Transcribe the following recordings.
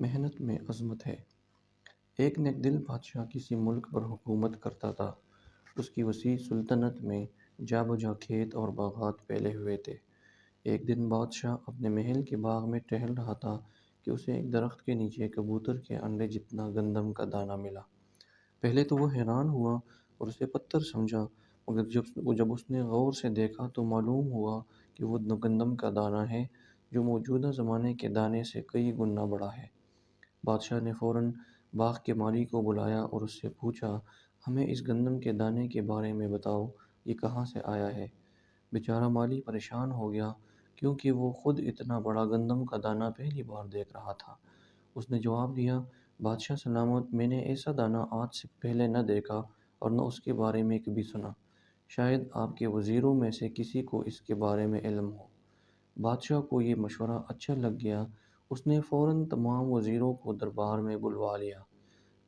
محنت میں عظمت ہے۔ ایک نیک دل بادشاہ کسی ملک پر حکومت کرتا تھا۔ اس کی وسیع سلطنت میں جا بجا کھیت اور باغات پھیلے ہوئے تھے۔ ایک دن بادشاہ اپنے محل کے باغ میں ٹہل رہا تھا کہ اسے ایک درخت کے نیچے کبوتر کے انڈے جتنا گندم کا دانہ ملا۔ پہلے تو وہ حیران ہوا اور اسے پتھر سمجھا، مگر جب اس نے غور سے دیکھا تو معلوم ہوا کہ وہ گندم کا دانہ ہے جو موجودہ زمانے کے دانے سے کئی گنا بڑا ہے۔ بادشاہ نے فوراً باغ کے مالی کو بلایا اور اس سے پوچھا، ہمیں اس گندم کے دانے کے بارے میں بتاؤ، یہ کہاں سے آیا ہے؟ بیچارہ مالی پریشان ہو گیا کیونکہ وہ خود اتنا بڑا گندم کا دانہ پہلی بار دیکھ رہا تھا۔ اس نے جواب دیا، بادشاہ سلامت، میں نے ایسا دانہ آج سے پہلے نہ دیکھا اور نہ اس کے بارے میں کبھی سنا۔ شاید آپ کے وزیروں میں سے کسی کو اس کے بارے میں علم ہو۔ بادشاہ کو یہ مشورہ اچھا لگ گیا۔ اس نے فوراً تمام وزیروں کو دربار میں بلوا لیا۔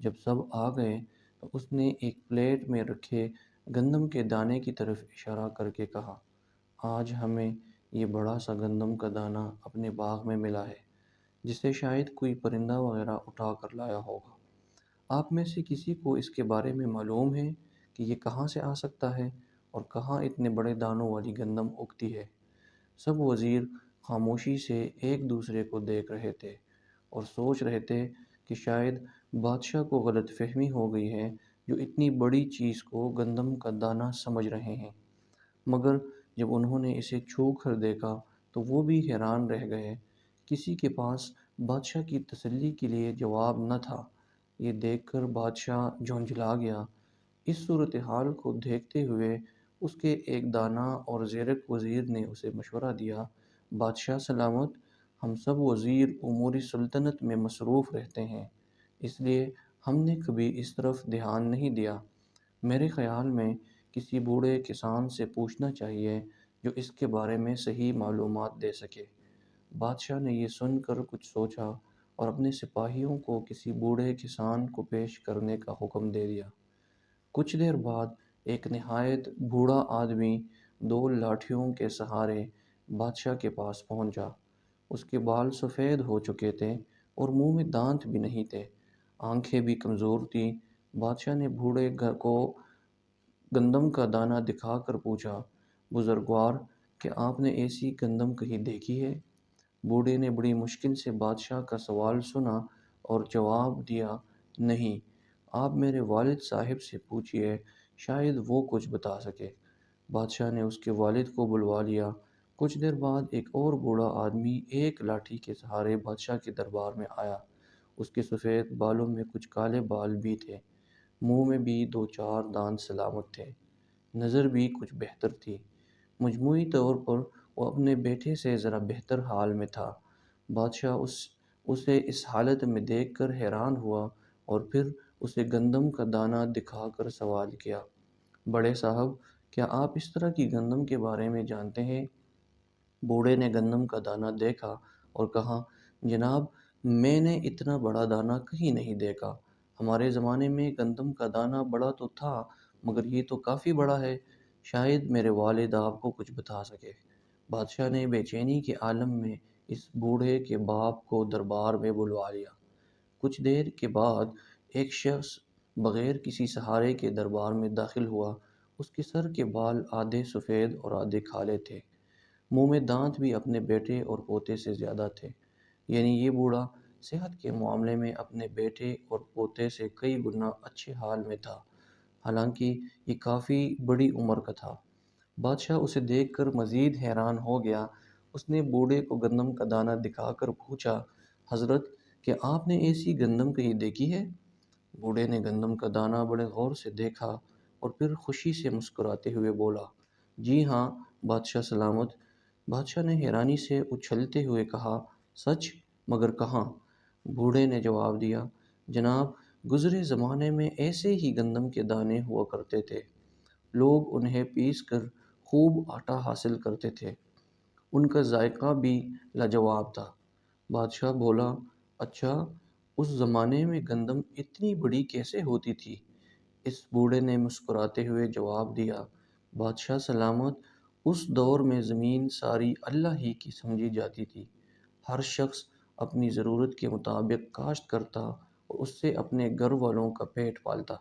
جب سب آ گئے تو اس نے ایک پلیٹ میں رکھے گندم کے دانے کی طرف اشارہ کر کے کہا، آج ہمیں یہ بڑا سا گندم کا دانہ اپنے باغ میں ملا ہے، جسے شاید کوئی پرندہ وغیرہ اٹھا کر لایا ہوگا۔ آپ میں سے کسی کو اس کے بارے میں معلوم ہے کہ یہ کہاں سے آ سکتا ہے اور کہاں اتنے بڑے دانوں والی گندم اگتی ہے؟ سب وزیر خاموشی سے ایک دوسرے کو دیکھ رہے تھے اور سوچ رہے تھے کہ شاید بادشاہ کو غلط فہمی ہو گئی ہے، جو اتنی بڑی چیز کو گندم کا دانہ سمجھ رہے ہیں۔ مگر جب انہوں نے اسے چھو کر دیکھا تو وہ بھی حیران رہ گئے۔ کسی کے پاس بادشاہ کی تسلی کے لیے جواب نہ تھا۔ یہ دیکھ کر بادشاہ جھنجھلا گیا۔ اس صورتحال کو دیکھتے ہوئے اس کے ایک دانا اور زیرک وزیر نے اسے مشورہ دیا، بادشاہ سلامت، ہم سب وزیر امور سلطنت میں مصروف رہتے ہیں، اس لیے ہم نے کبھی اس طرف دھیان نہیں دیا۔ میرے خیال میں کسی بوڑھے کسان سے پوچھنا چاہیے جو اس کے بارے میں صحیح معلومات دے سکے۔ بادشاہ نے یہ سن کر کچھ سوچا اور اپنے سپاہیوں کو کسی بوڑھے کسان کو پیش کرنے کا حکم دے دیا۔ کچھ دیر بعد ایک نہایت بوڑھا آدمی دو لاٹھیوں کے سہارے بادشاہ کے پاس پہنچا۔ اس کے بال سفید ہو چکے تھے اور منہ میں دانت بھی نہیں تھے، آنکھیں بھی کمزور تھیں۔ بادشاہ نے بوڑھے کو گندم کا دانہ دکھا کر پوچھا، بزرگوار، کیا آپ نے ایسی گندم کہیں دیکھی ہے؟ بوڑھے نے بڑی مشکل سے بادشاہ کا سوال سنا اور جواب دیا، نہیں، آپ میرے والد صاحب سے پوچھئے، شاید وہ کچھ بتا سکے۔ بادشاہ نے اس کے والد کو بلوا لیا۔ کچھ دیر بعد ایک اور بوڑھا آدمی ایک لاٹھی کے سہارے بادشاہ کے دربار میں آیا۔ اس کے سفید بالوں میں کچھ کالے بال بھی تھے، منہ میں بھی دو چار دانت سلامت تھے، نظر بھی کچھ بہتر تھی۔ مجموعی طور پر وہ اپنے بیٹے سے ذرا بہتر حال میں تھا۔ بادشاہ اسے اس حالت میں دیکھ کر حیران ہوا اور پھر اسے گندم کا دانہ دکھا کر سوال کیا، بڑے صاحب، کیا آپ اس طرح کی گندم کے بارے میں جانتے ہیں؟ بوڑھے نے گندم کا دانہ دیکھا اور کہا، جناب، میں نے اتنا بڑا دانہ کہیں نہیں دیکھا۔ ہمارے زمانے میں گندم کا دانہ بڑا تو تھا، مگر یہ تو کافی بڑا ہے، شاید میرے والد آپ کو کچھ بتا سکے۔ بادشاہ نے بے چینی کے عالم میں اس بوڑھے کے باپ کو دربار میں بلوا لیا۔ کچھ دیر کے بعد ایک شخص بغیر کسی سہارے کے دربار میں داخل ہوا۔ اس کے سر کے بال آدھے سفید اور آدھے کالے تھے، منہ میں دانت بھی اپنے بیٹے اور پوتے سے زیادہ تھے، یعنی یہ بوڑھا صحت کے معاملے میں اپنے بیٹے اور پوتے سے کئی گنا اچھے حال میں تھا، حالانکہ یہ کافی بڑی عمر کا تھا۔ بادشاہ اسے دیکھ کر مزید حیران ہو گیا۔ اس نے بوڑھے کو گندم کا دانہ دکھا کر پوچھا، حضرت، کیا آپ نے ایسی گندم کہیں دیکھی ہے؟ بوڑھے نے گندم کا دانہ بڑے غور سے دیکھا اور پھر خوشی سے مسکراتے ہوئے بولا، جی ہاں، بادشاہ سلامت۔ بادشاہ نے حیرانی سے اچھلتے ہوئے کہا، سچ؟ مگر کہاں؟ بوڑھے نے جواب دیا، جناب، گزرے زمانے میں ایسے ہی گندم کے دانے ہوا کرتے تھے، لوگ انہیں پیس کر خوب آٹا حاصل کرتے تھے، ان کا ذائقہ بھی لاجواب تھا۔ بادشاہ بولا، اچھا، اس زمانے میں گندم اتنی بڑی کیسے ہوتی تھی؟ اس بوڑھے نے مسکراتے ہوئے جواب دیا، بادشاہ سلامت، اس دور میں زمین ساری اللہ ہی کی سمجھی جاتی تھی، ہر شخص اپنی ضرورت کے مطابق کاشت کرتا اور اس سے اپنے گھر والوں کا پیٹ پالتا۔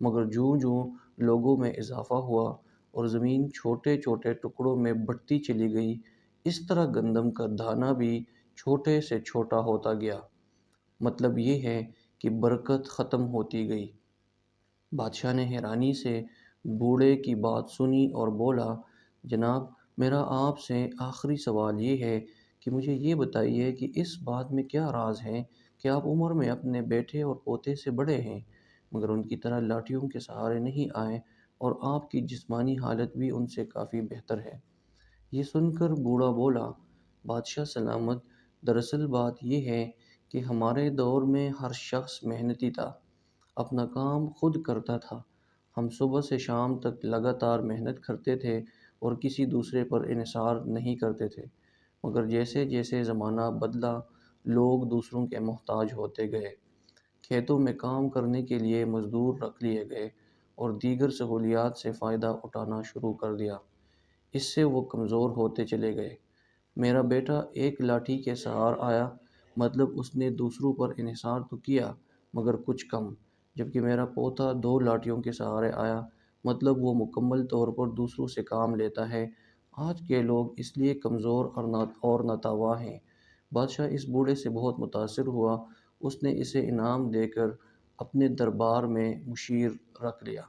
مگر جوں جوں لوگوں میں اضافہ ہوا اور زمین چھوٹے چھوٹے ٹکڑوں میں بٹتی چلی گئی، اس طرح گندم کا دانہ بھی چھوٹے سے چھوٹا ہوتا گیا۔ مطلب یہ ہے کہ برکت ختم ہوتی گئی۔ بادشاہ نے حیرانی سے بوڑھے کی بات سنی اور بولا، جناب، میرا آپ سے آخری سوال یہ ہے کہ مجھے یہ بتائیے کہ اس بات میں کیا راز ہے کہ آپ عمر میں اپنے بیٹے اور پوتے سے بڑے ہیں، مگر ان کی طرح لاٹھیوں کے سہارے نہیں آئے، اور آپ کی جسمانی حالت بھی ان سے کافی بہتر ہے۔ یہ سن کر بوڑھا بولا، بادشاہ سلامت، دراصل بات یہ ہے کہ ہمارے دور میں ہر شخص محنتی تھا، اپنا کام خود کرتا تھا۔ ہم صبح سے شام تک لگاتار محنت کرتے تھے اور کسی دوسرے پر انحصار نہیں کرتے تھے۔ مگر جیسے جیسے زمانہ بدلا، لوگ دوسروں کے محتاج ہوتے گئے۔ کھیتوں میں کام کرنے کے لیے مزدور رکھ لیے گئے اور دیگر سہولیات سے فائدہ اٹھانا شروع کر دیا۔ اس سے وہ کمزور ہوتے چلے گئے۔ میرا بیٹا ایک لاٹھی کے سہار آیا، مطلب اس نے دوسروں پر انحصار تو کیا مگر کچھ کم، جبکہ میرا پوتا 2 لاٹھیوں کے سہارے آیا، مطلب وہ مکمل طور پر دوسروں سے کام لیتا ہے۔ آج کے لوگ اس لیے کمزور اور ناتواں ہیں۔ بادشاہ اس بوڑھے سے بہت متاثر ہوا، اس نے اسے انعام دے کر اپنے دربار میں مشیر رکھ لیا۔